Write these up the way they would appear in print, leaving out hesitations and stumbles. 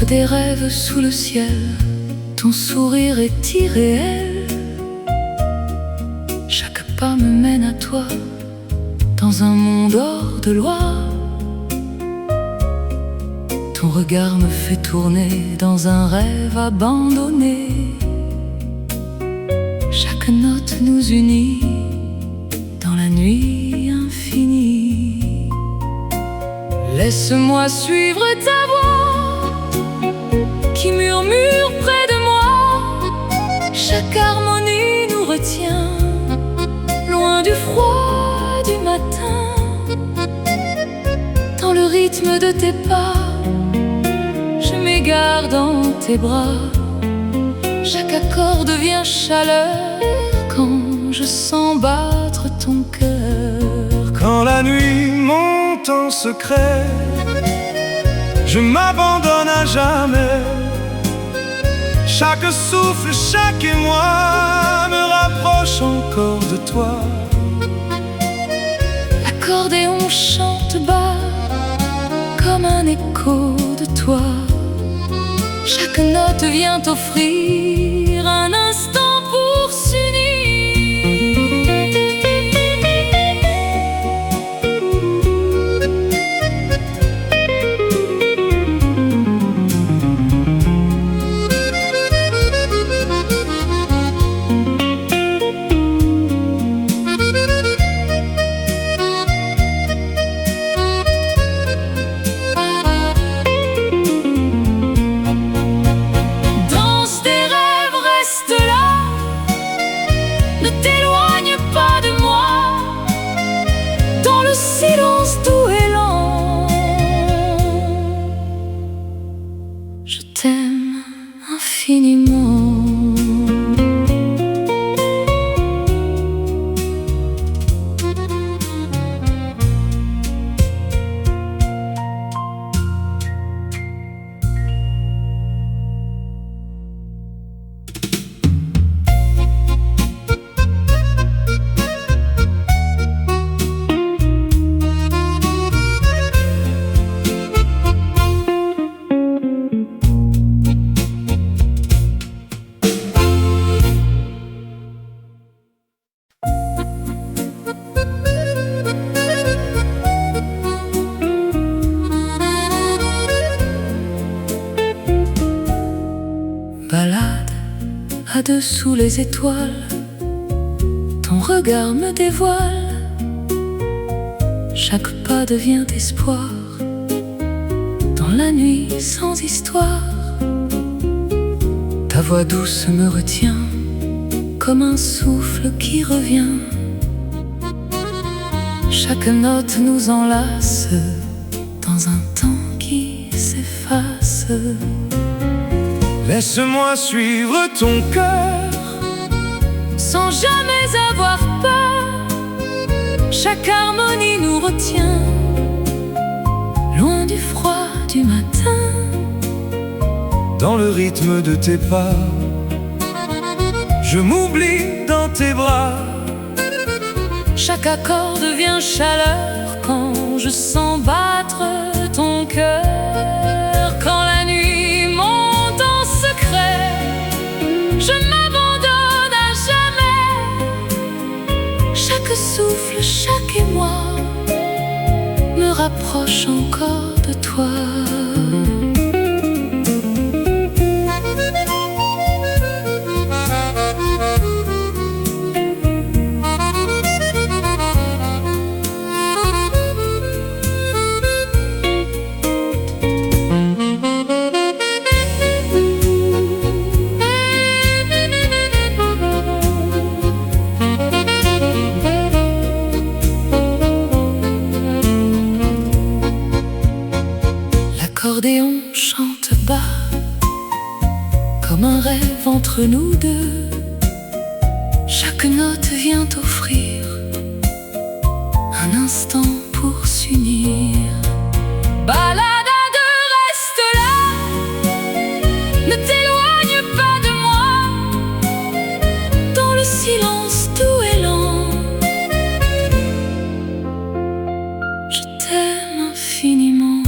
des rêves sous le ciel, ton sourire est irréel. Chaque pas me mène à toi, dans un monde hors de loi. Ton regard me fait tourner dans un rêve abandonné. Chaque note nous unit dans la nuit infinie. Laisse-moi suivre ta voix qui murmure près de moi. Chaque harmonie nous retient loin du froid du matin. Dans le rythme de tes pas, je m'égare dans tes bras. Chaque accord devient chaleur quand je sens battre ton cœur. Quand la nuit monte en secret, je m'abandonne à jamais. Chaque souffle, chaque émoi me rapproche encore de toi. L'accordéon chante bas comme un écho de toi. Chaque note vient offrir un instant pour s'unir. Ne t'éloigne pas de moi, dans le silence doux et lent. Je t'aime infiniment. Balade à dessous les étoiles, ton regard me dévoile. Chaque pas devient espoir dans la nuit sans histoire. Ta voix douce me retient comme un souffle qui revient. Chaque note nous enlace dans un temps qui s'efface. Laisse-moi suivre ton cœur sans jamais avoir peur. Chaque harmonie nous retient loin du froid du matin. Dans le rythme de tes pas, je m'oublie dans tes bras. Chaque accord devient chaleur quand je sens battre ton cœur. Quand la nuit monte en secret, je m'abandonne à jamais. Chaque souffle, chaque émoi me rapproche encore de toi. L'accordéon chante bas comme un rêve entre nous deux. Chaque note vient offrir un instant pour s'unir. Balade à deux, reste là, ne t'éloigne pas de moi, dans le silence doux et lent. Je t'aime infiniment.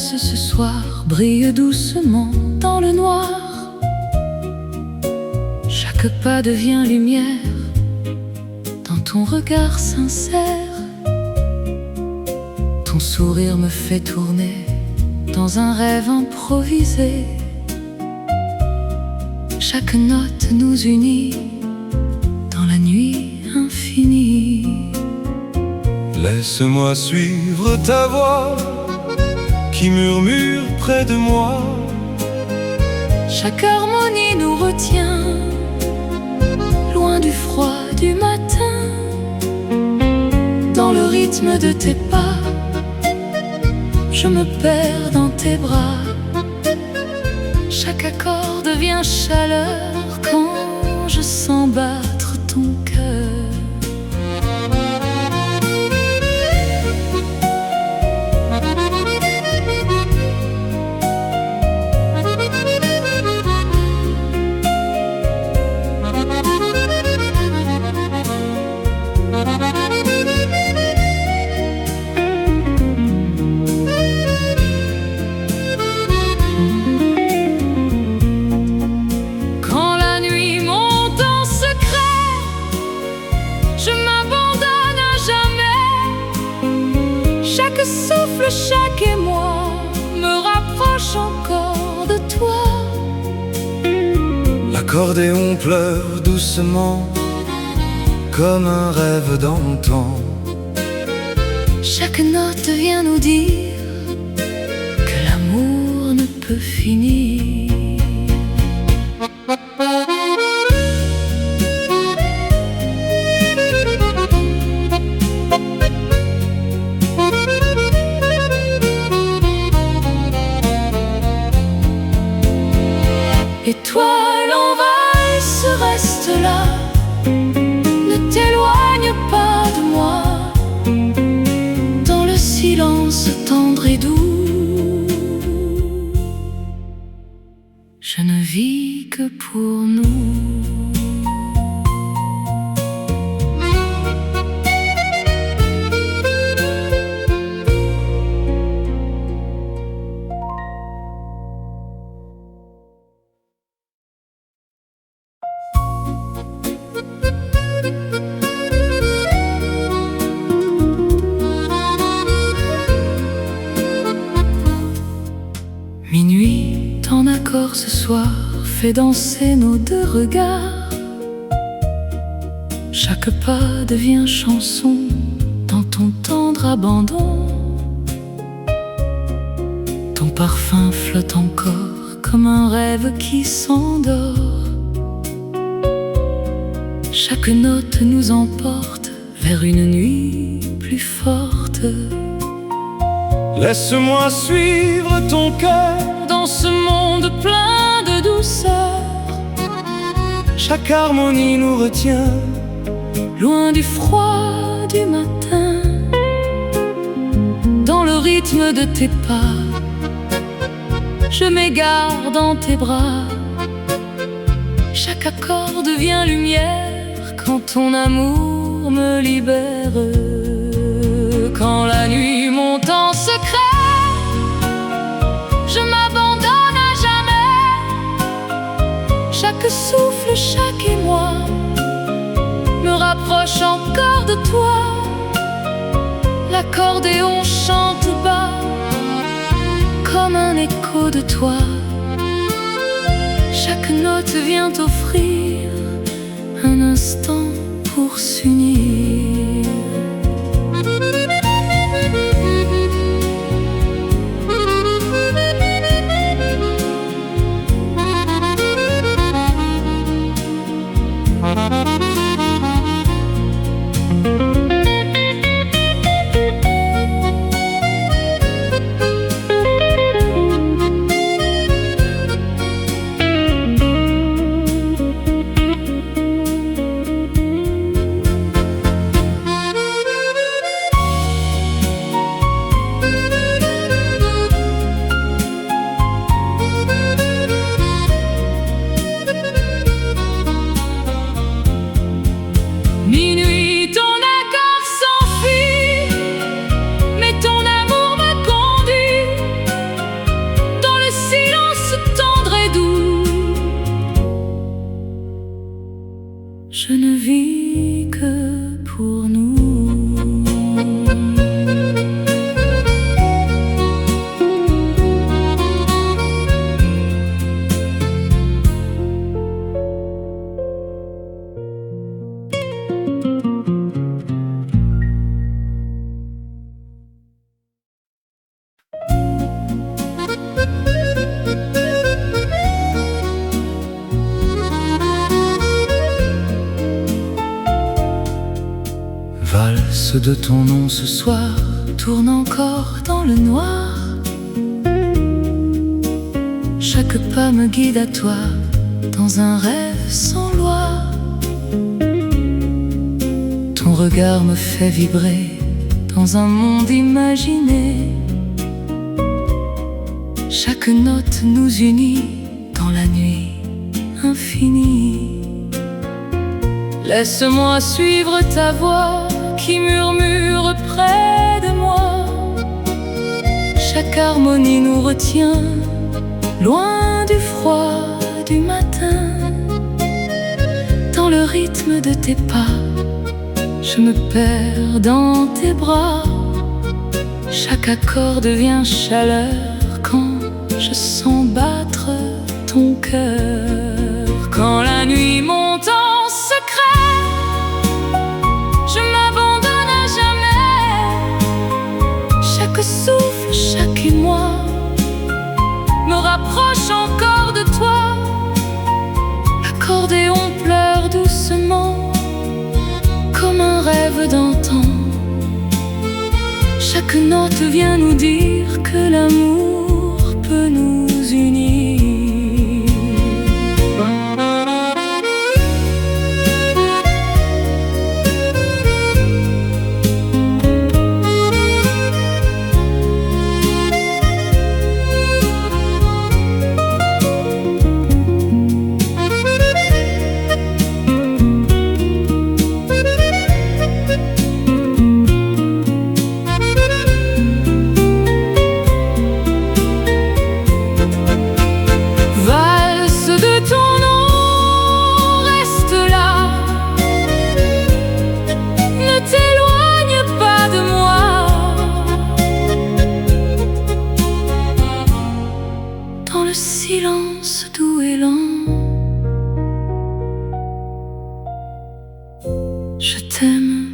glace ce soir brille doucement dans le noir. Chaque pas devient lumière dans ton regard sincère. Ton sourire me fait tourner dans un rêve improvisé. Chaque note nous unit dans la nuit infinie. Laisse-moi suivre ta voix qui murmure près de moi. Chaque harmonie nous retient loin du froid du matin. Dans le rythme de tes pas, je me perds dans tes bras. Chaque accord devient chaleur quand je sens battre ton cœur. Chaque souffle, chaque émoi me rapproche encore de toi. L'accordéon pleure doucement comme un rêve d'antan. Chaque note vient nous dire que l'amour ne peut finir. Étoile, envahisse, reste là. Ne t'éloigne pas de moi. Dans le silence tendre et doux, je ne vis que pour nous. Minuit, en accord ce soir, fait danser nos deux regards. Chaque pas devient chanson dans ton tendre abandon. Ton parfum flotte encore comme un rêve qui s'endort. Chaque note nous emporte vers une nuit plus forte. Laisse-moi suivre ton cœur dans ce monde plein de douceur. Chaque harmonie nous retient loin du froid du matin. Dans le rythme de tes pas, je m'égare dans tes bras. Chaque accord devient lumière quand ton amour me libère. Quand la nuit monte en secret, je m'abandonne à jamais. Chaque souffle, chaque émoi me rapproche encore de toi. L'accordéon chante bas comme un écho de toi. Chaque note vient offrir un instant pour s'unir. je ne vis que pour nous. Valse de ton nom ce soir, Tourne encore dans le noir. Chaque pas me guide à toi, dans un rêve sans loi. Ton regard me fait vibrer dans un monde imaginé. Chaque note nous unit dans la nuit infinie. Laisse-moi suivre ta voix qui murmure près de moi. Chaque harmonie nous retient loin du froid du matin. Dans le rythme de tes pas, je me perds dans tes bras. Chaque accord devient chaleur quand je sens battre ton cœur. Quand la nuit monte en secret, je m'abandonne à jamais. Chaque souffle, chaque émoi me rapproche encore de toi. L'accordéon pleure doucement comme un rêve d'antan. Chaque note vient nous dire que l'amour peut nous unir. Silence doux et lent, je t'aime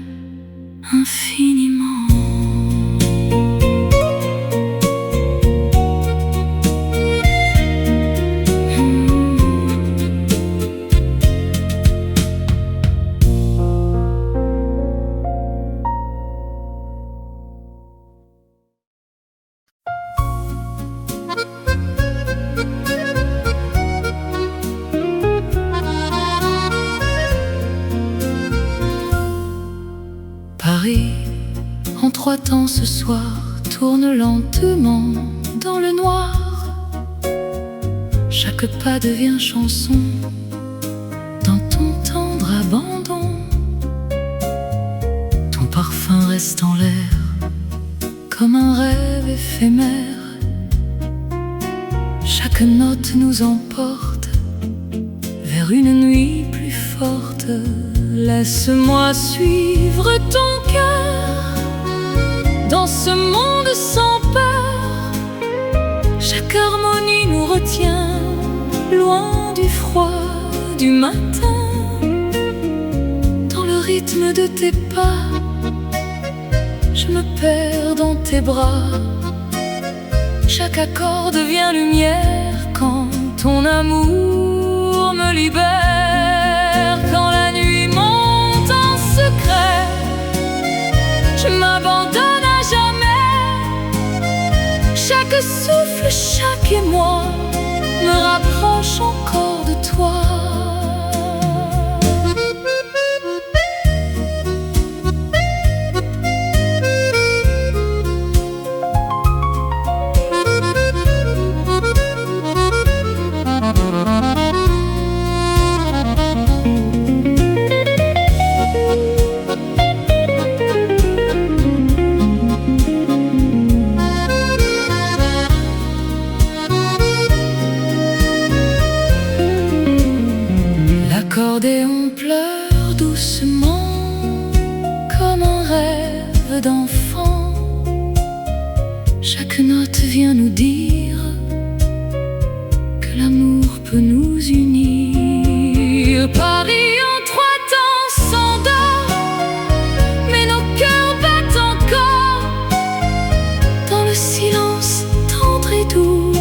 infiniment. Paris, en trois temps ce soir, tourne lentement dans le noir. Chaque pas devient chanson dans ton tendre abandon. Ton parfum reste en l'air comme un rêve éphémère. Chaque note nous emporte vers une nuit plus forte. Laisse-moi suivre ton cœur dans ce monde sans peur. Chaque harmonie nous retient loin du froid du matin. Dans le rythme de tes pas, je me perds dans tes bras. Chaque accord devient lumière quand ton amour me libère. Quand la nuit monte en secret, je m'abandonne à jamais. Chaque souffle, chaque émoi me rapproche encore de toi. L'accordéon pleure doucement comme un rêve d'enfant. Chaque note vient nous dire que l'amour peut nous unir. Paris en trois temps s'endort, mais nos cœurs battent encore dans le silence tendre et doux.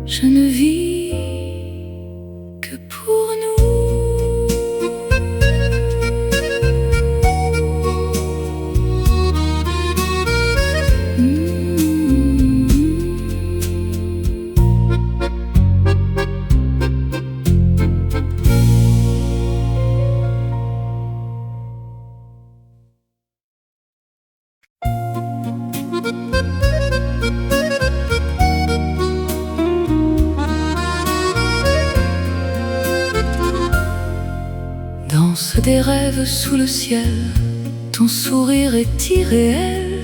Je ne vis que pour nous. Danse des rêves sous le ciel, ton sourire est irréel.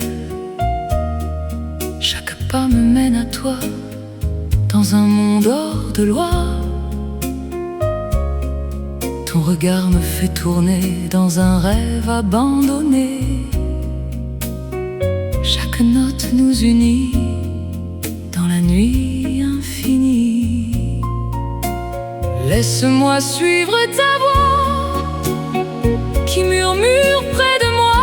Chaque pas me mène à toi, dans un monde hors de loi. Ton regard me fait tourner dans un rêve abandonné. Chaque note nous unit dans la nuit infinie. Laisse-moi suivre ta voix qui murmure près de moi.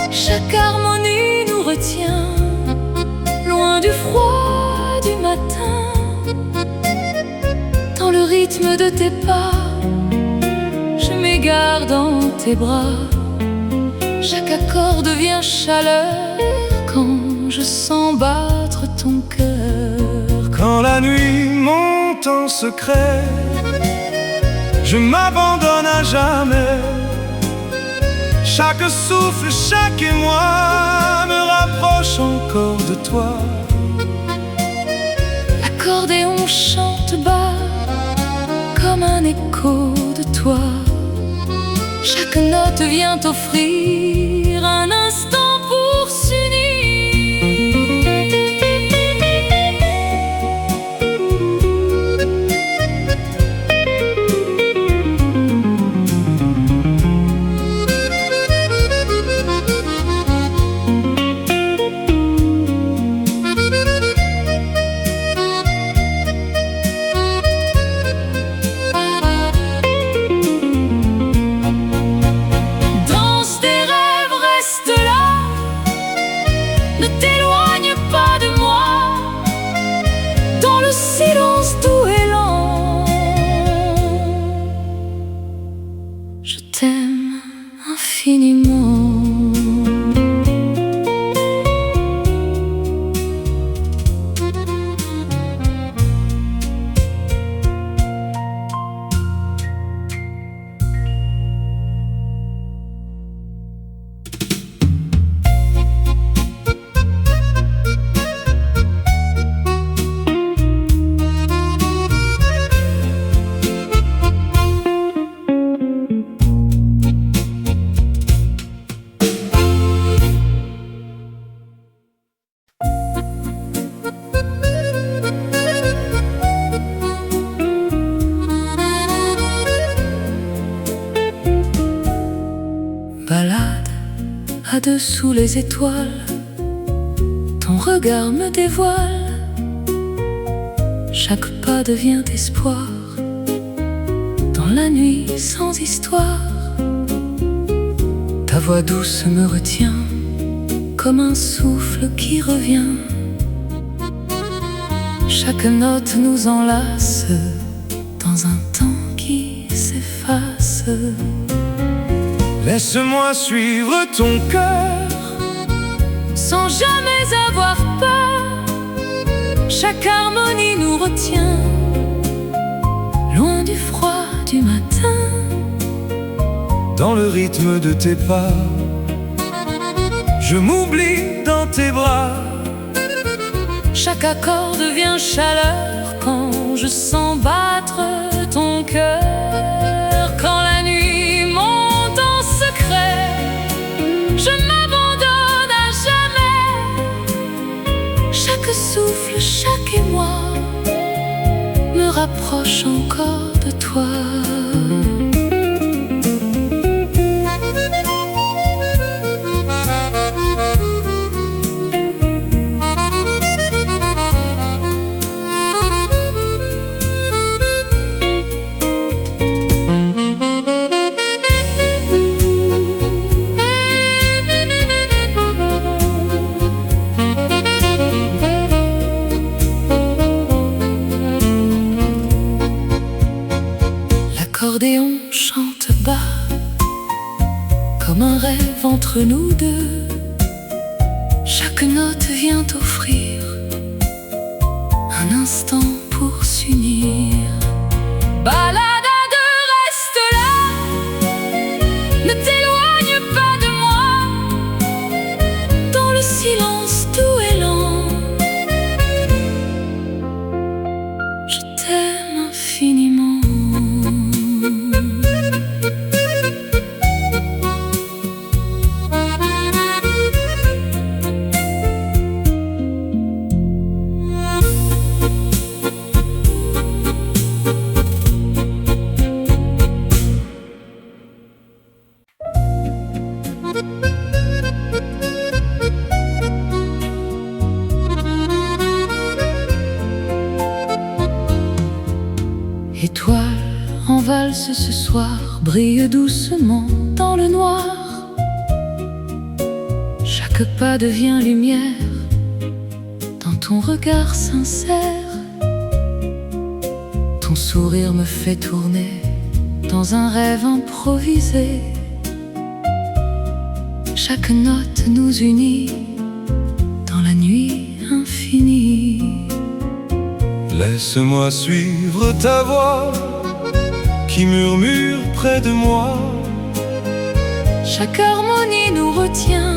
Chaque harmonie nous retient loin du froid du matin. Dans le rythme de tes pas, je m'égare dans tes bras. Chaque accord devient chaleur quand je sens battre ton cœur. Quand la nuit monte en secret, je m'abandonne à jamais. Chaque souffle, chaque émoi me rapproche encore de toi. L'accordéon chante bas comme un écho de toi. Chaque note vient offrir un instant pour s'unir. Ne t'éloigne pas de moi, dans le silence doux et lent. Je t'aime infiniment. Balade à dessous les étoiles, ton regard me dévoile. Chaque pas devient espoir dans la nuit sans histoire. Ta voix douce me retient comme un souffle qui revient. Chaque note nous enlace dans un temps qui s'efface. Laisse-moi suivre ton cœur sans jamais avoir peur. Chaque harmonie nous retient loin du froid du matin. Dans le rythme de tes pas, je m'oublie dans tes bras. Chaque accord devient chaleur quand je sens battre ton cœur. Quand la nuit monte en secret, je m'abandonne à jamais. Chaque souffle, chaque émoi me rapproche encore L'accordéon chante bas, comme un rêve entre nous deux. Chaque note vient offrir un instant pour s'unir. Balade à deux, reste là, ne t'éloigne pas de moi. Dans le silence doux et lent, je t'aime infiniment. Étoile en valse ce soir, brille doucement dans le noir. Chaque pas devient lumière dans ton regard sincère. Ton sourire me fait tourner dans un rêve improvisé. Chaque note nous unit dans la nuit infinie. Laisse-moi suivre ta voix qui murmure près de moi. Chaque harmonie nous retient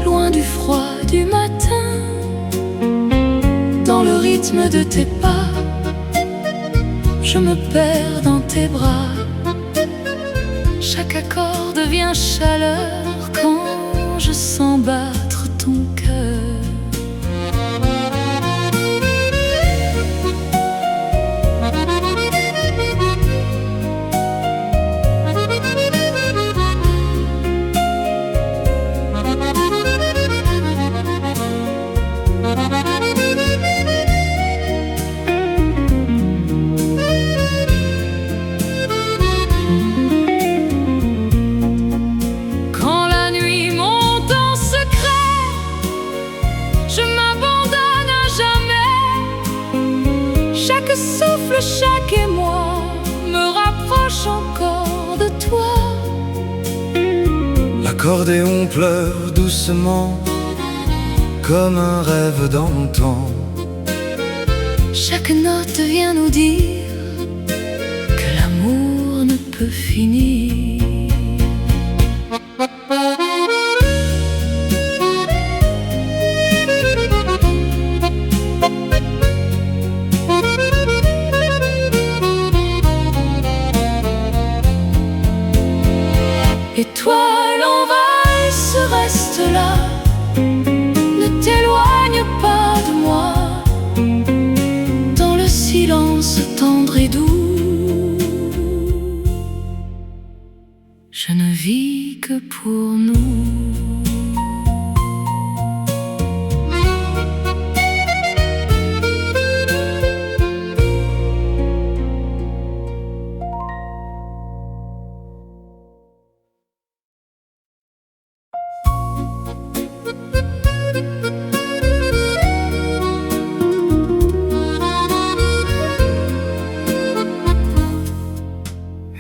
loin du froid du matin. Dans le rythme de tes pas, je me perds dans tes bras. Chaque accord devient chaleur quand je sens battre ton cœur. Quand la nuit monte en secret, je m'abandonne à jamais. Chaque souffle, chaque émoi me rapproche encore de toi. L'accordéon pleure doucement comme un rêve d'antan. Chaque note vient nous dire que l'amour ne peut finir. Étoile en valse, reste là, ne t'éloigne pas de moi. Dans le silence tendre et doux, je ne vis que pour nous.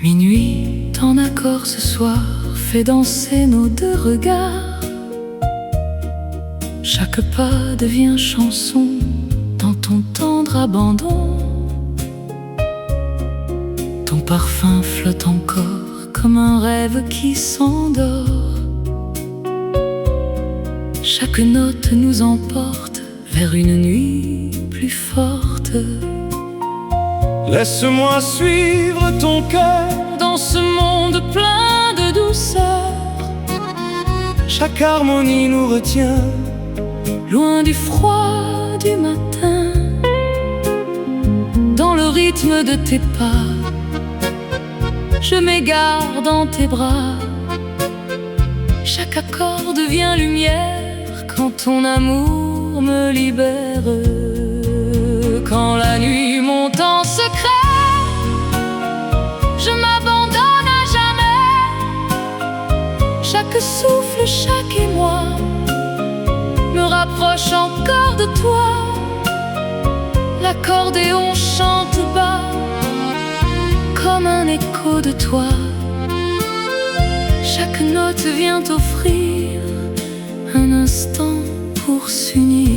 Minuit en accord ce soir fait danser nos deux regards. Chaque pas devient chanson dans ton tendre abandon. Ton parfum flotte encore comme un rêve qui s'endort. Chaque note nous emporte vers une nuit plus forte. Laisse-moi suivre ton cœur dans ce monde plein de douceur. Chaque harmonie nous retient loin du froid du matin. Dans le rythme de tes pas, je m'égare dans tes bras. Chaque accord devient lumière quand ton amour me libère. Quand la nuit monte en secret, je m'abandonne à jamais. Chaque souffle, chaque émoi me rapproche encore de toi. L'accordéon chante bas écho de toi. Chaque note vient offrir un instant pour s'unir.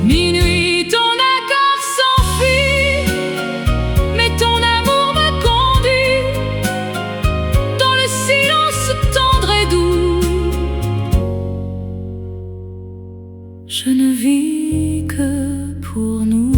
Minuit, ton accord s'enfuit, mais ton amour m'a conduit dans le silence tendre et doux. Je ne vis que pour nous.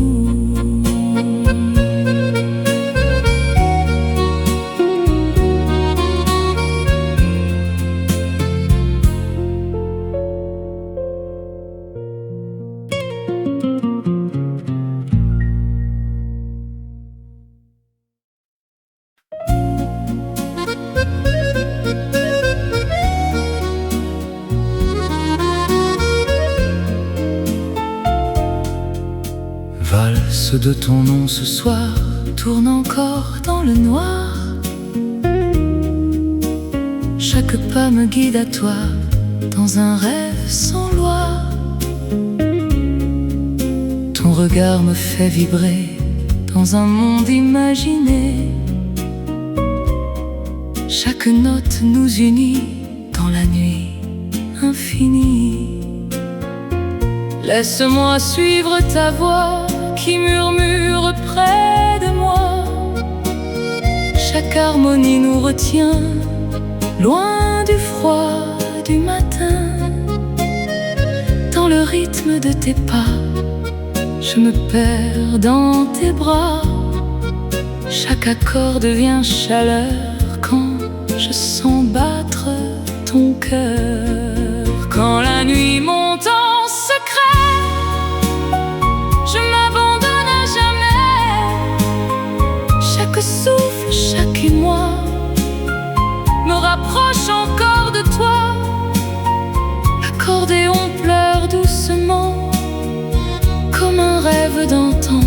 Valse de ton nom ce soir, Tourne encore dans le noir. Chaque pas me guide à toi, dans un rêve sans loi. Ton regard me fait vibrer dans un monde imaginé. Chaque note nous unit dans la nuit infinie. Laisse-moi suivre ta voix qui murmure près de moi. Chaque harmonie nous retient loin du froid du matin. Dans le rythme de tes pas, je me perds dans tes bras. Chaque accord devient chaleur quand je sens battre ton cœur. Quand la nuit monte en secret, je m'abandonne à jamais. Chaque souffle, chaque émoi me rapproche encore de toi. L'accordéon pleure doucement comme un rêve d'antan.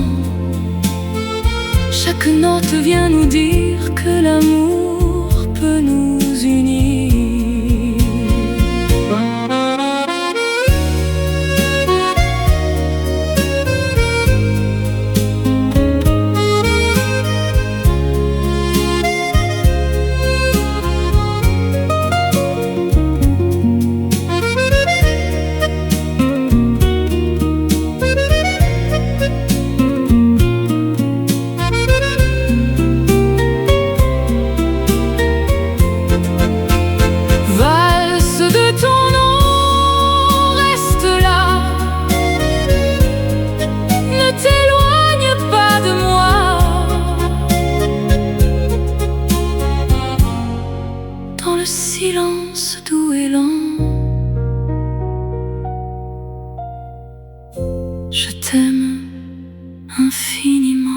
Chaque note vient nous dire que l'amour peut nous unir. Silence doux et lent, je t'aime infiniment.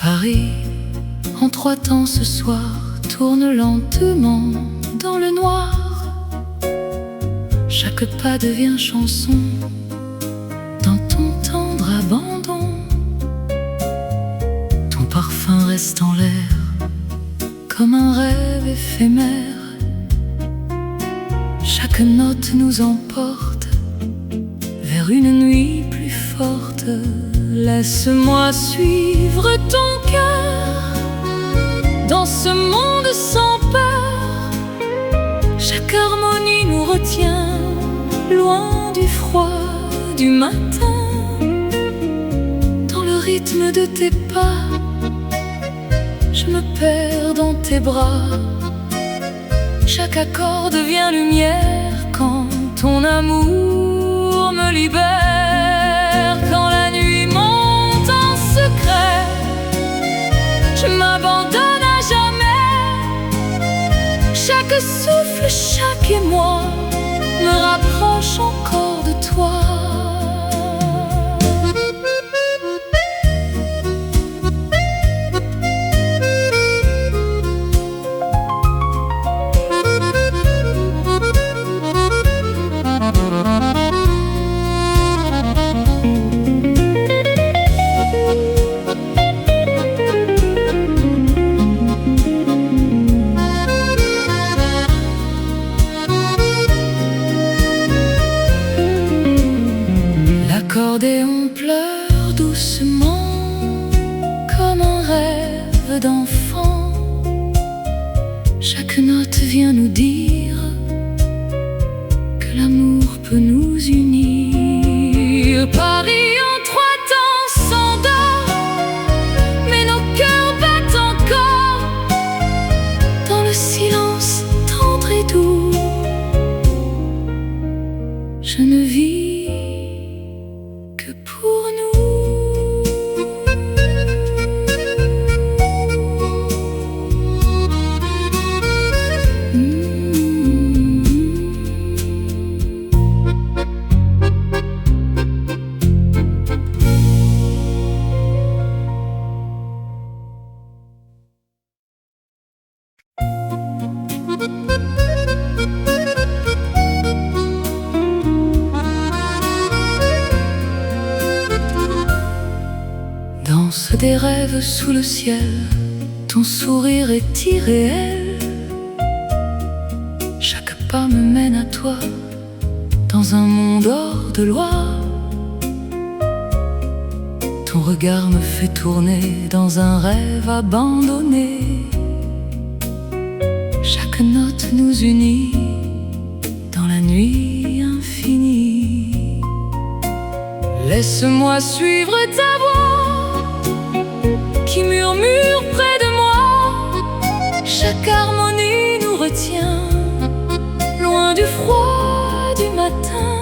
Paris, en trois temps ce soir, tourne lentement dans le noir. Chaque pas devient chanson dans ton tendre abandon. Ton parfum reste en l'air comme un rêve éphémère. Chaque note nous emporte vers une nuit plus forte. Laisse-moi suivre ton cœur dans ce monde sans peur. Chaque harmonie retiens, loin du froid du matin. Dans le rythme de tes pas, je me perds dans tes bras. Chaque accord devient lumière quand ton amour me libère. Quand la nuit monte en secret, je m'abandonne à jamais. Chaque souffle, chaque émoi me rapproche encore de toi. L'accordéon pleure doucement comme un rêve d'enfant. Chaque note vient nous dire que l'amour peut nous unir. Paris en trois temps s'endort, mais nos cœurs battent encore dans le silence tendre et doux. Je ne vis que pour nous. Danse des rêves sous le ciel, ton sourire est irréel. Chaque pas me mène à toi, dans un monde hors de loi. Ton regard me fait tourner dans un rêve abandonné. Chaque note nous unit dans la nuit infinie. Laisse-moi suivre ta voix qui murmure près de moi. Chaque harmonie nous retient, loin du froid du matin.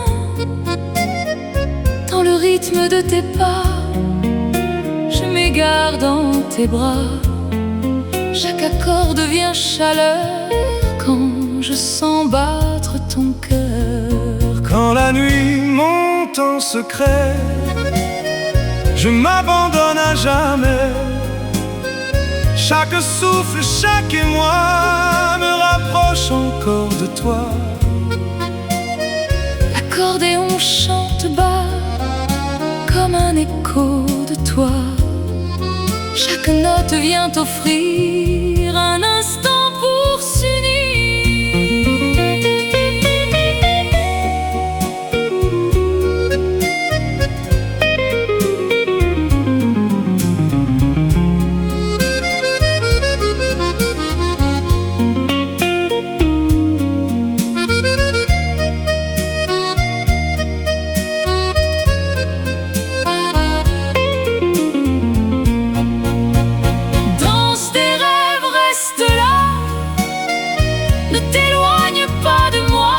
Dans le rythme de tes pas, je m'égare dans tes bras. Chaque accord devient chaleur quand je sens battre ton cœur. Quand la nuit monte en secret, je m'abandonne à jamais. Chaque souffle, chaque émoi me rapproche encore de toi. L'accordéon chante bas comme un écho de toi. Chaque note vient offrir un instant pour s'unir. Ne t'éloigne pas de moi,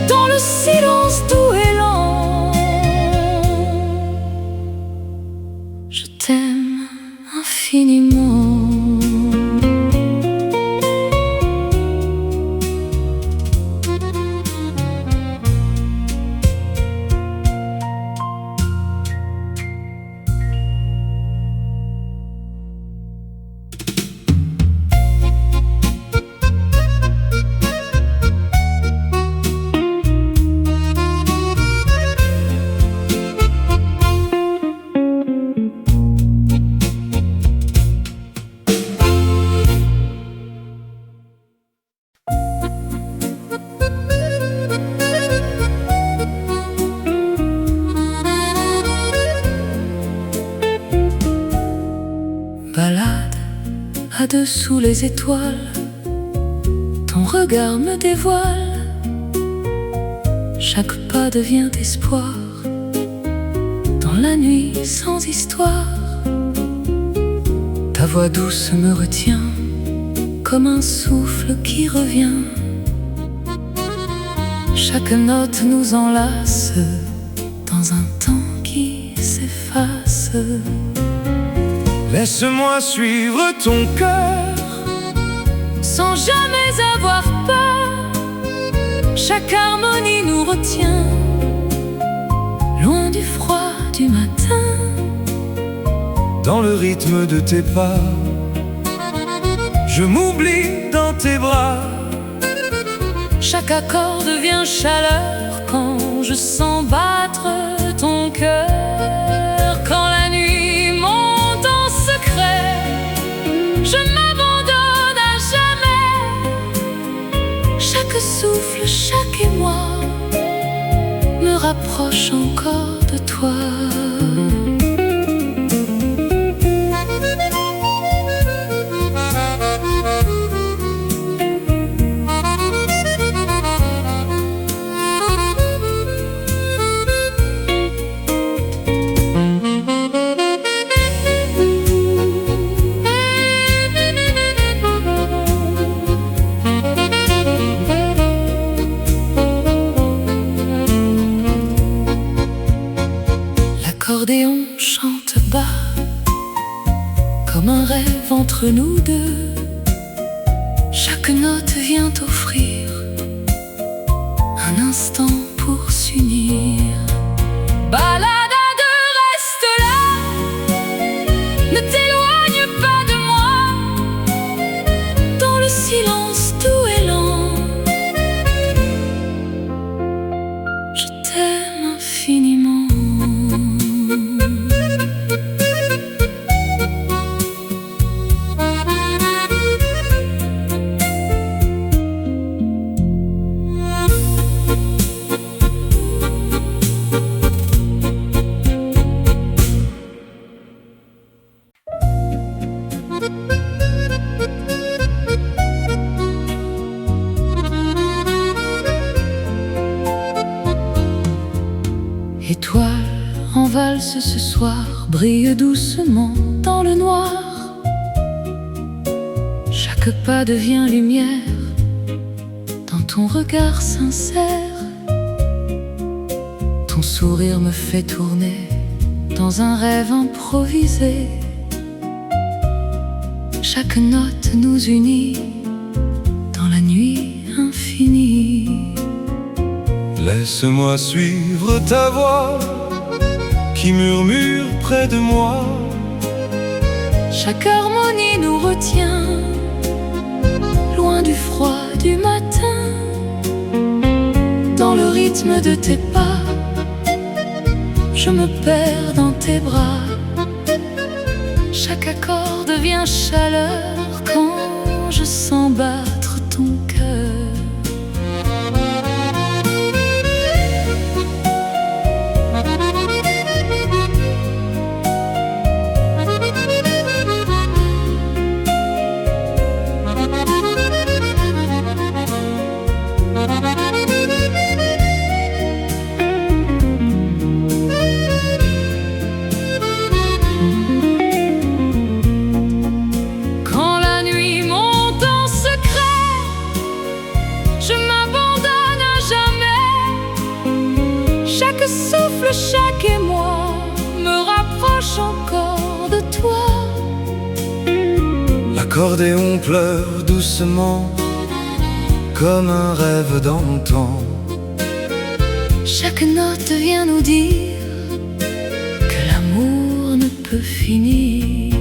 dans le silence doux et lent. Je t'aime infiniment. Balade à dessous les étoiles, ton regard me dévoile chaque pas devient espoir. Dans la nuit sans histoire, ta voix douce me retient comme un souffle qui revient. Chaque note nous enlace dans un temps qui s'efface. Laisse-moi suivre ton cœur sans jamais avoir peur. Chaque harmonie nous retient loin du froid du matin. Dans le rythme de tes pas, je m'oublie dans tes bras. Chaque accord devient chaleur quand je sens battre ton cœur. Quand la nuit monte en secret, je m'abandonne à jamais. Chaque souffle, chaque émoi me rapproche encore de toi. L'accordéon chante bas comme un rêve entre nous deux. Chaque note vient offrir un instant pour s'unir. Balade à deux, reste là, ne t'éloigne pas de moi. Dans le silence doux et lent, je t'aime infiniment. Étoile en valse ce soir, brille doucement dans le noir. Chaque pas devient lumière dans ton regard sincère. Ton sourire me fait tourner dans un rêve improvisé. Chaque note nous unit dans la nuit infinie. Laisse-moi suivre ta voix qui murmure près de moi. Chaque harmonie nous retient loin du froid du matin. Dans le rythme de tes pas, je me perds dans tes bras. Chaque accord devient chaleur quand je sens battre ton cœur. Chaque souffle, chaque émoi me rapproche encore de toi. L'accordéon pleure doucement comme un rêve d'antan. Chaque note vient nous dire que l'amour ne peut finir.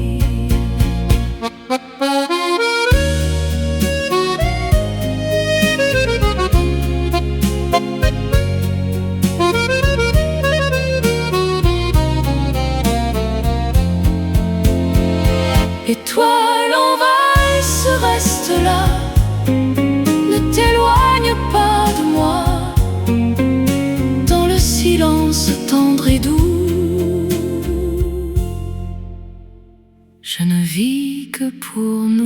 Étoile en valse, reste là, ne t'éloigne pas de moi. Dans le silence tendre et doux, je ne vis que pour nous.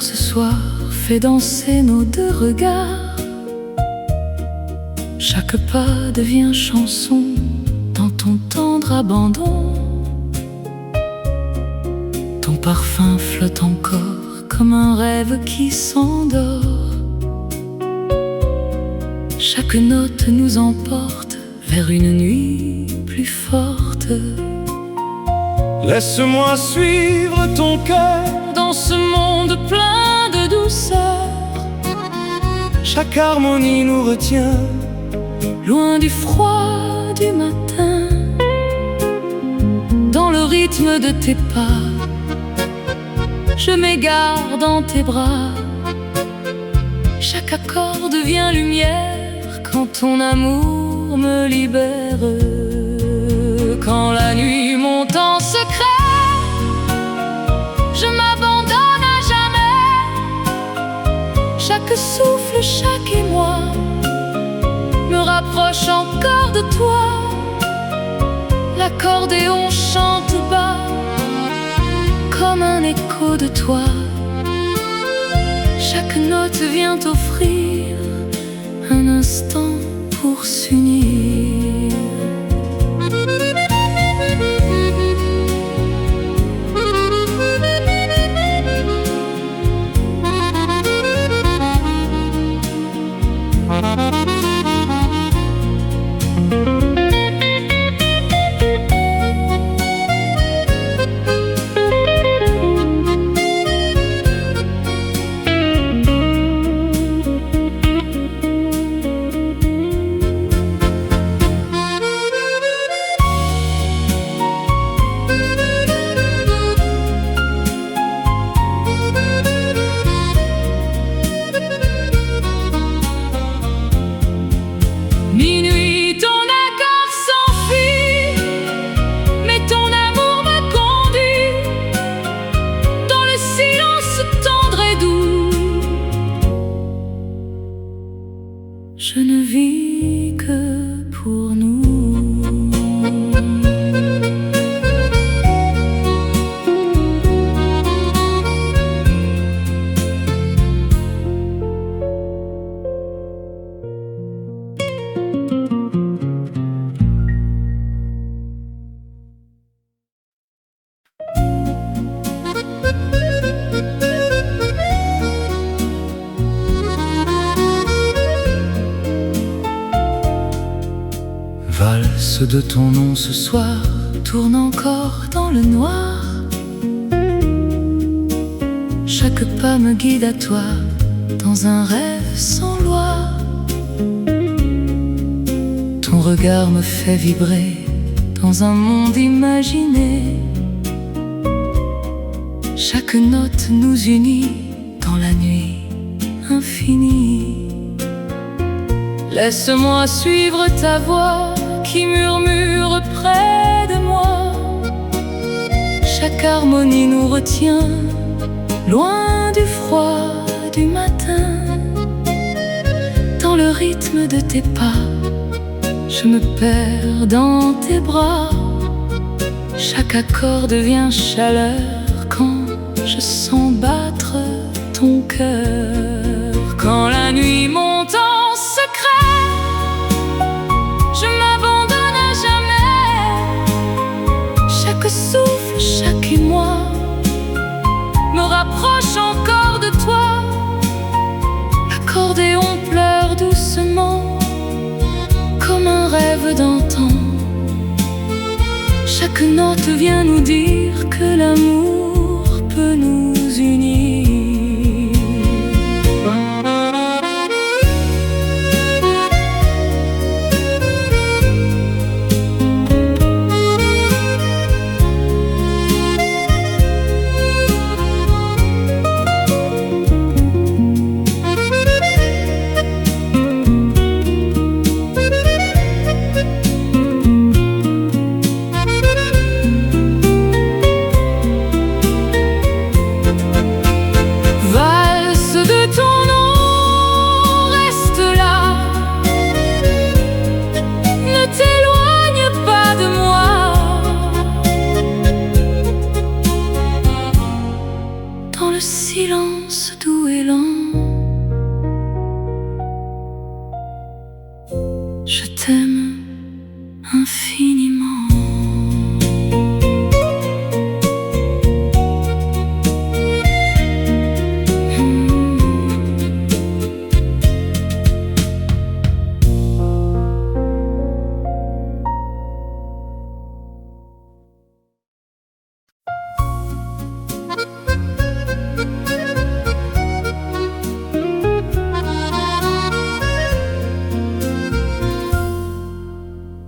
ce soir fait danser nos deux regards. Chaque pas devient chanson dans ton tendre abandon. Ton parfum flotte encore comme un rêve qui s'endort. Chaque note nous emporte vers une nuit plus forte. Laisse-moi suivre ton cœur dans ce monde plein de douceur. Chaque harmonie nous retient loin du froid du matin. Dans le rythme de tes pas, je m'égare dans tes bras. Chaque accord devient lumière quand ton amour me libère. Quand la nuit monte en secret, je m'abandonne à jamais. Chaque souffle, chaque émoi me rapproche encore de toi. L'accordéon chante bas comme un écho de toi. Chaque note vient offrir un instant pour s'unir. Minuit, ton accord s'enfuit, mais ton amour me conduit dans le silence tendre et doux. Je ne vis que pour nous. Valse de ton nom ce soir Tourne encore dans le noir. Chaque pas me guide à toi dans un rêve sans loi. Ton regard me fait vibrer dans un monde imaginé. Chaque note nous unit dans la nuit infinie. Laisse-moi suivre ta voix qui murmure près de moi. Chaque harmonie nous retient loin du froid du matin. Dans le rythme de tes pas, je me perds dans tes bras. Chaque accord devient chaleur quand je sens battre ton cœur. Quand la nuit monte en secret, je m'abandonne à jamais. Chaque souffle, chaque émoi me rapproche encore de toi. L'accordéon pleure doucement comme un rêve d'antan. Chaque note vient nous dire que l'amour peut nous unir. Je t'aime infiniment.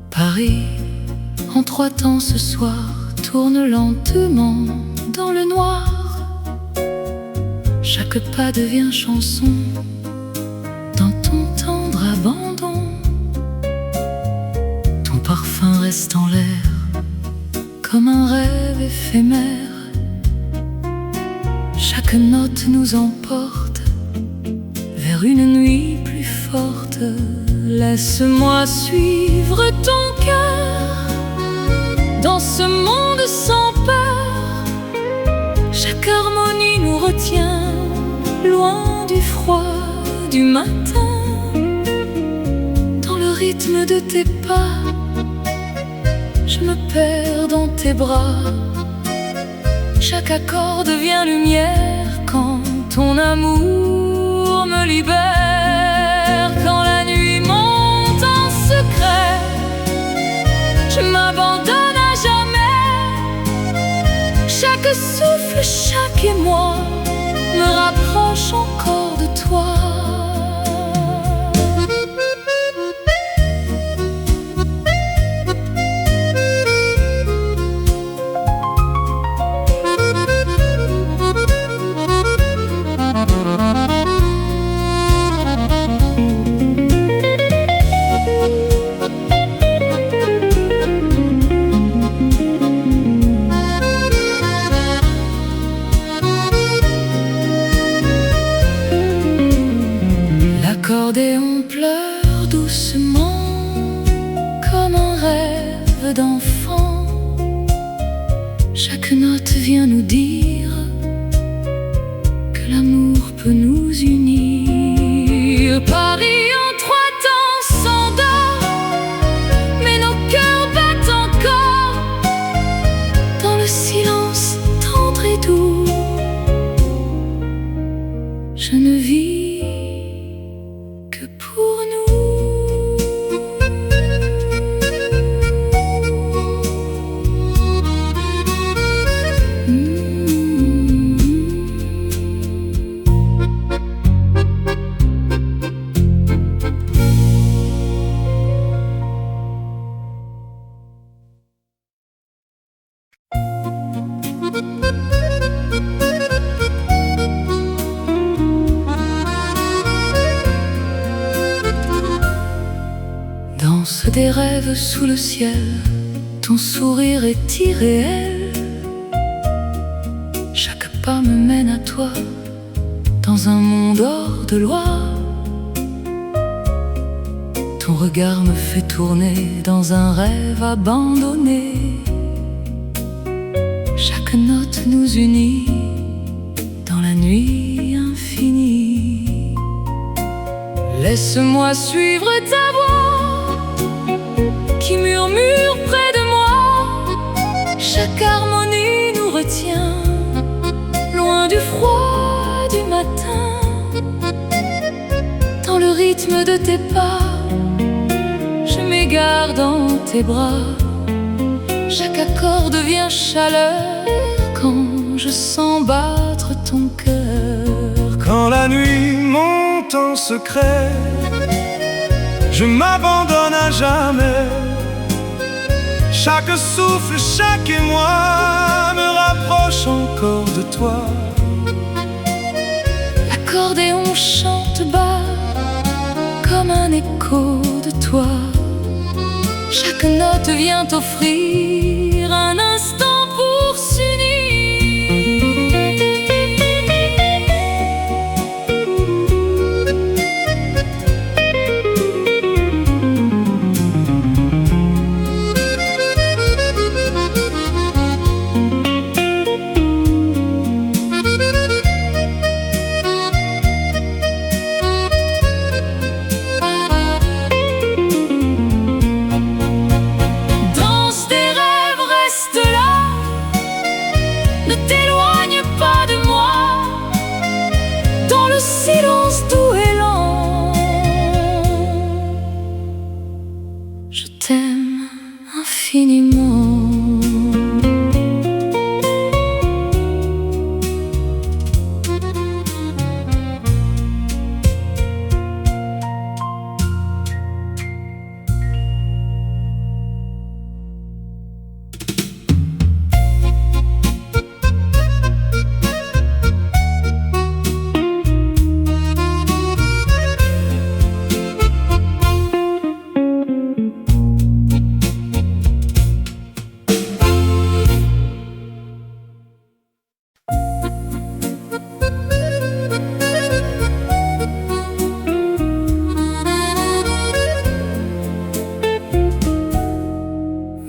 Paris, en 3 temps ce soir, tourne lentement dans le noir. Chaque pas devient chanson dans ton tendre abandon. Ton parfum reste en l'air comme un rêve éphémère. Chaque note nous emporte vers une nuit plus forte. Laisse-moi suivre ton cœur dans ce monde sans peur. Chaque harmonie nous retient loin du froid du matin. Dans le rythme de tes pas, je me perds dans tes bras. Chaque accord devient lumière quand ton amour me libère. Quand la nuit monte en secret, je m'abandonne à jamais. Chaque souffle, chaque émoi me rapproche encore de toi. L'accordéon pleure doucement comme un rêve d'enfant. Chaque note vient nous dire que l'amour peut nous unir. Paris en 3 temps s'endort, mais nos cœurs battent encore dans le silence tendre et doux. Je ne vis que pour nous. Danse des rêves sous le ciel, ton sourire est irréel. Chaque pas me mène à toi, dans un monde hors de loi. Ton regard me fait tourner dans un rêve abandonné. Chaque note nous unit dans la nuit infinie. Laisse-moi suivre ta voix qui murmure près de moi. Chaque harmonie nous retient loin du froid du matin. Dans le rythme de tes pas, je m'égare dans tes bras. Chaque accord devient chaleur quand je sens battre ton cœur. Quand la nuit monte en secret, je m'abandonne à jamais. Chaque souffle, chaque émoi me rapproche encore de toi. L'accordéon chante bas comme un écho de toi. Chaque note vient offrir un instant pour s'unir. t'aime infiniment.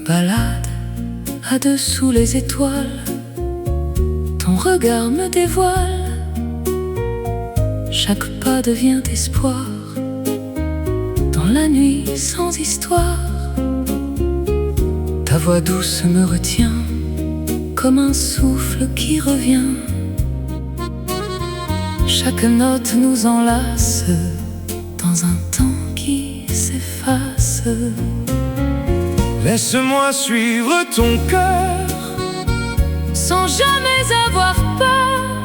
Balade à dessous les étoiles, ton regard me dévoile. Chaque pas devient espoir dans la nuit sans histoire. Ta voix douce me retient comme un souffle qui revient. Chaque note nous enlace dans un temps qui s'efface. Laisse-moi suivre ton cœur Sans jamais avoir peur,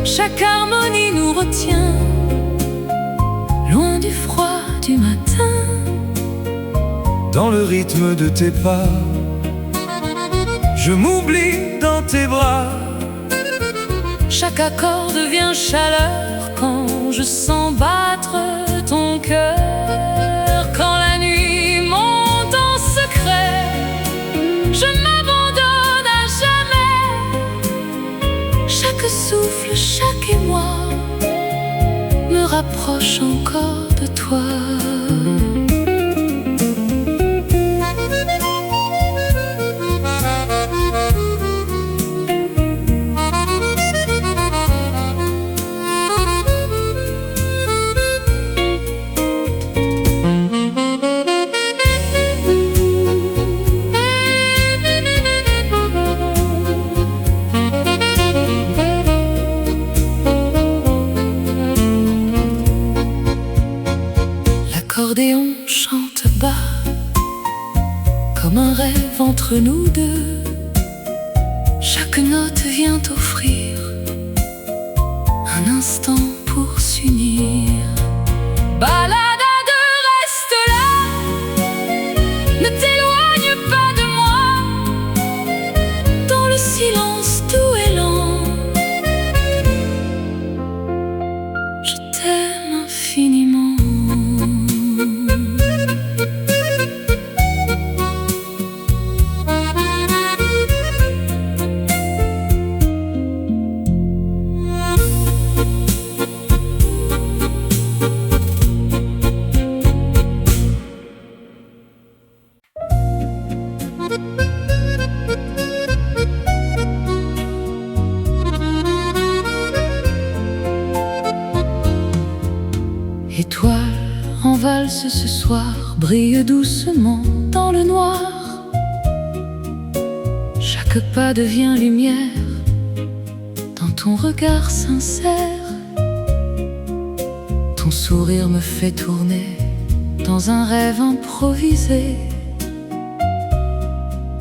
chaque harmonie nous retient loin du froid du matin. dans le rythme de tes pas. Je m'oublie dans tes bras. Chaque accord devient chaleur quand je sens battre ton cœur. Quand la nuit monte en secret, je m'abandonne à jamais. Chaque souffle, chaque émoi me rapproche encore de toi. L'accordéon chante bas, comme un rêve entre nous deux. Chaque note vient offrir un instant pour s'unir. Balade à deux, reste là, ne t'éloigne pas de moi. Dans le silence doux et lent, je t'aime infiniment. Étoile en valse ce soir, brille doucement dans le noir. Chaque pas devient lumière dans ton regard sincère. Ton sourire me fait tourner dans un rêve improvisé.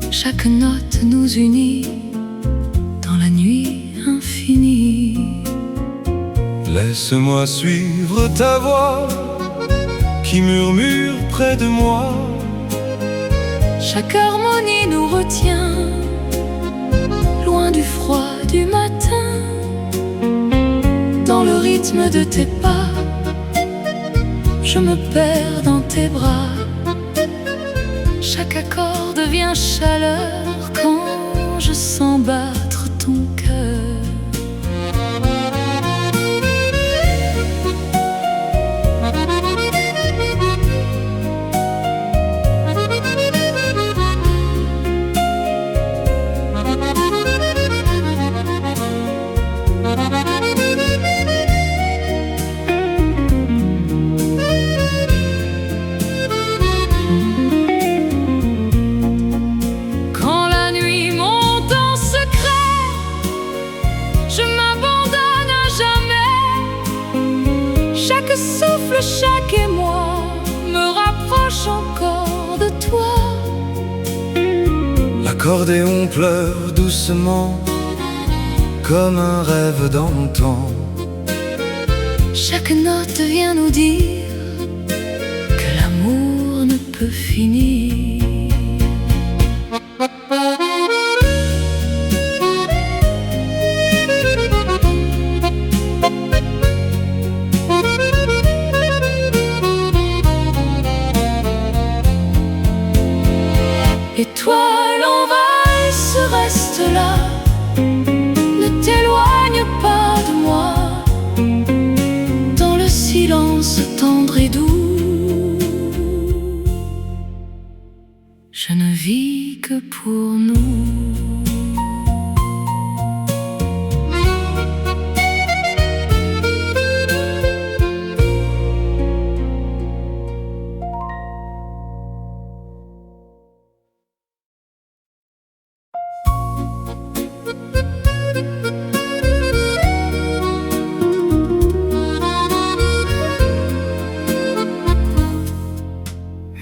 Chaque note nous unit dans la nuit infinie. Laisse-moi suivre ta voix qui murmure près de moi. Chaque harmonie nous retient loin du froid du matin. Dans le rythme de tes pas, je me perds dans tes bras. Chaque accord devient chaleur quand je sens battre ton cœur. Quand la nuit monte en secret, L'accordéon pleure doucement comme un rêve d'antan. Chaque note vient nous dire que l'amour ne peut finir. Étoile, envahisse, reste là. Ne t'éloigne pas de moi. Dans le silence tendre et doux, je ne vis que pour nous.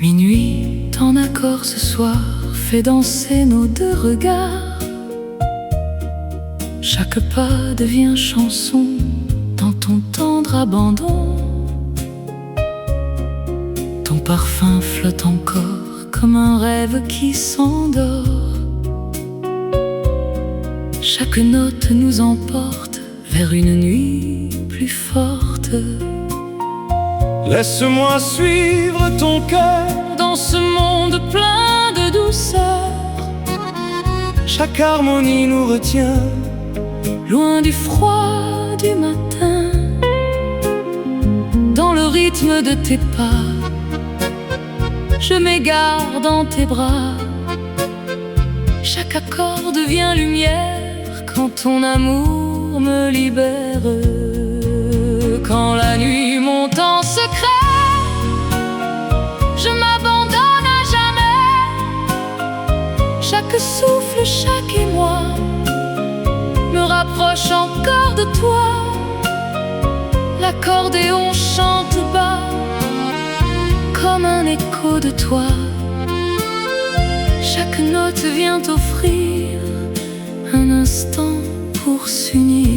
Minuit, en accord ce soir, fait danser nos deux regards. Chaque pas devient chanson dans ton tendre abandon. Ton parfum flotte encore comme un rêve qui s'endort. Chaque note nous emporte vers une nuit plus forte. Laisse-moi suivre ton cœur dans ce monde plein de douceur. Chaque harmonie nous retient loin du froid du matin. Dans le rythme de tes pas, je m'égare dans tes bras. Chaque accord devient lumière quand ton amour me libère. Quand la nuit monte en secret, je m'abandonne à jamais. Chaque souffle, chaque émoi me rapproche encore de toi. L'accordéon chante bas comme un écho de toi. Chaque note vient offrir un instant pour s'unir.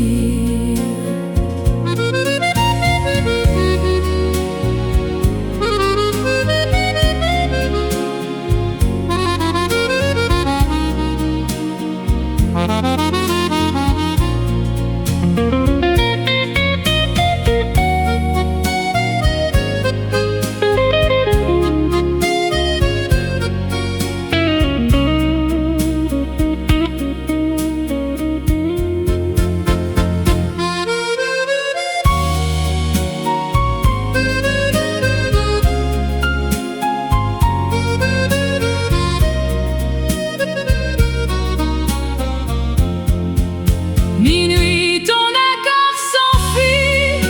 Minuit, ton accord s'enfuit,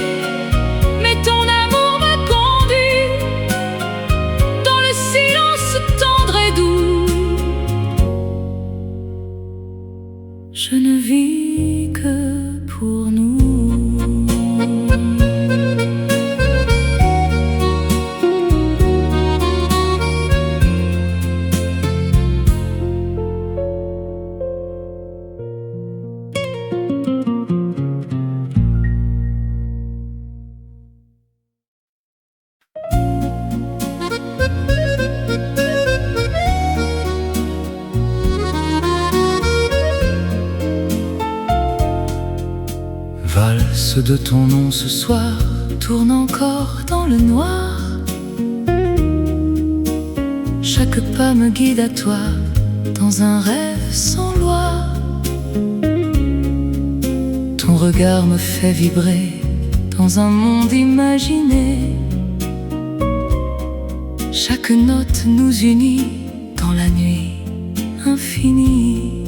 mais ton amour me conduit dans le silence tendre et doux. Je ne vis que pour nous. Valse de ton nom ce soir Tourne encore dans le noir. Chaque pas me guide à toi dans un rêve sans loi. Ton regard me fait vibrer dans un monde imaginé. Chaque note nous unit dans la nuit infinie.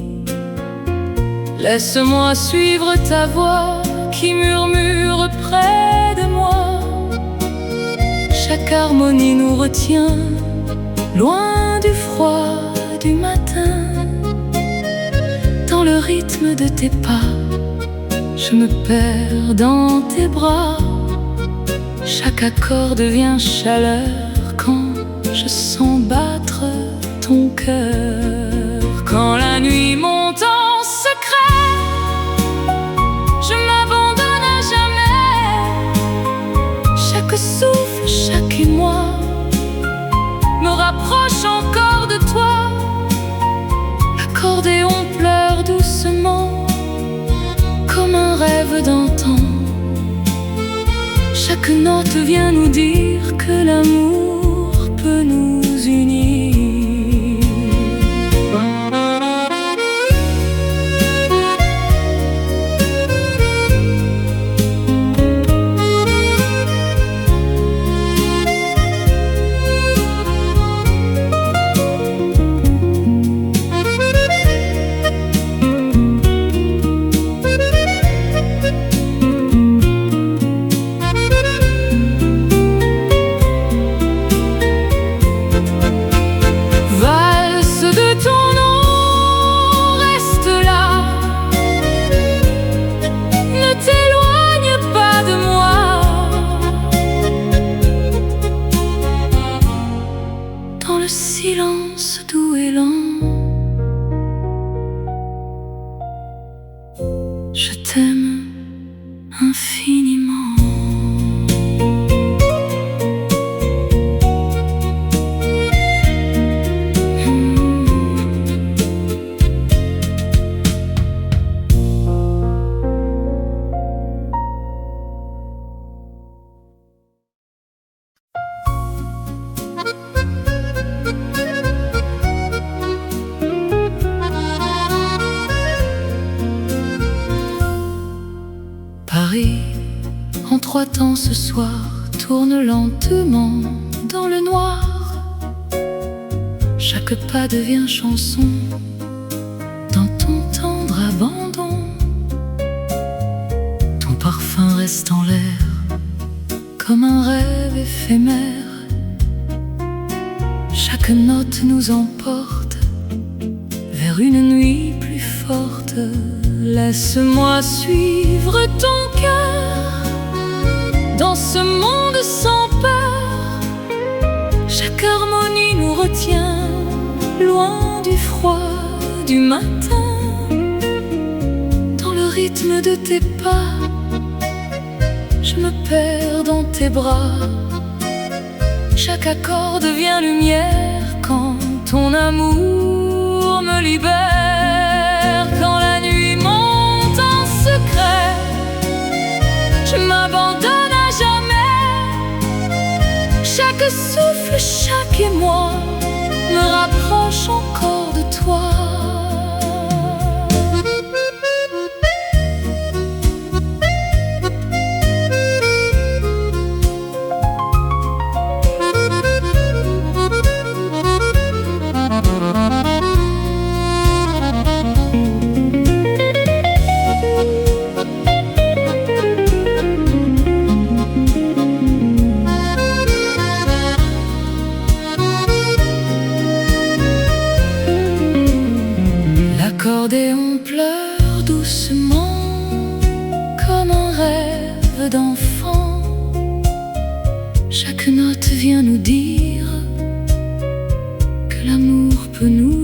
Laisse-moi suivre ta voix qui murmure près de moi. Chaque harmonie nous retient loin du froid du matin. Dans le rythme de tes pas, je me perds dans tes bras. Chaque accord devient chaleur quand je sens battre ton cœur. Quand la rapproche encore de toi. L'accordéon pleure doucement, comme un rêve d'antan. Chaque note vient nous dire que l'amour peut nous unir. Silence doux et lent, je t'aime infiniment. Paris, en trois temps ce soir, tourne lentement dans le noir. Chaque pas devient chanson dans ton tendre abandon. Ton parfum reste en l'air comme un rêve éphémère. Chaque note nous emporte vers une nuit plus forte. Laisse-moi suivre ton cœur dans ce monde sans peur. Chaque harmonie nous retient loin du froid du matin. Dans le rythme de tes pas, je me perds dans tes bras. Chaque accord devient lumière quand ton amour me libère. Quand la nuit monte en secret, je m'abandonne à jamais. Chaque souffle, chaque émoi me rapproche encore de toi. L'accordéon pleure doucement comme un rêve d'enfant. Chaque note vient nous dire que l'amour peut nous